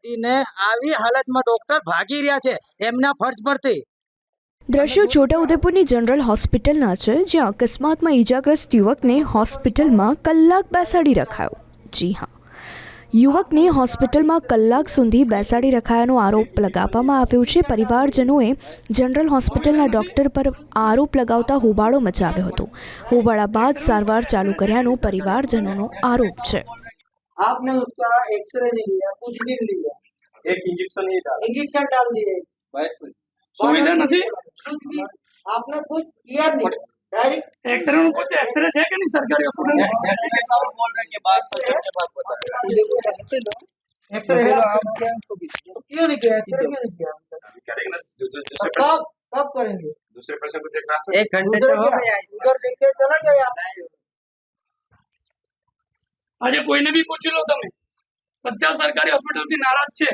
વ્યક્તિને આવી હાલતમાં ડોક્ટર ભાગી રહ્યા છે એમના ફરજ પરથી। દ્રશ્યો છોટાઉદેપુરની જનરલ હોસ્પિટલના છે, જ્યાં અકસ્માતમાં ઈજાગ્રસ્ત યુવકને હોસ્પિટલમાં કલાક બેસાડી રખાયો। જી હા, યુવકને હોસ્પિટલમાં કલાક સુધી બેસાડી રખાયાનો આરોપ લગાવવામાં આવ્યો છે। પરિવારજનોએ જનરલ હોસ્પિટલના ડોક્ટર પર આરોપ લગાવતા હોબાળો મચાવ્યો હતો। હોબાળા બાદ સારવાર ચાલુ કર્યાનો પરિવારજનોનો આરોપ છે। आपने उसका एक्सरे नहीं लिया, कुछ भी नहीं लिया, एक इंजेक्शन ही डाला, इंजेक्शन डाल दिए, सुविधा नहीं। कुछ भी आपने कुछ किया नहीं, डायरेक्ट एक्सरे में कुछ एक्सरे है कि नहीं सरकारी हॉस्पिटल में? बोल रहे हैं कि बात सच के बात बता रहे हैं। एक्सरे है तो क्यों नहीं किया, एक्सरे क्यों नहीं किया? करेंगे ना, दूसरे कब करेंगे? दूसरे पेशेंट को देखना है। 1 घंटे दूसरे से हो क्या? गया उधर देख के चला गया। આજે કોઈને બી પૂછી લો તમે, બધા સરકારી હોસ્પિટલ થી નારાજ છે।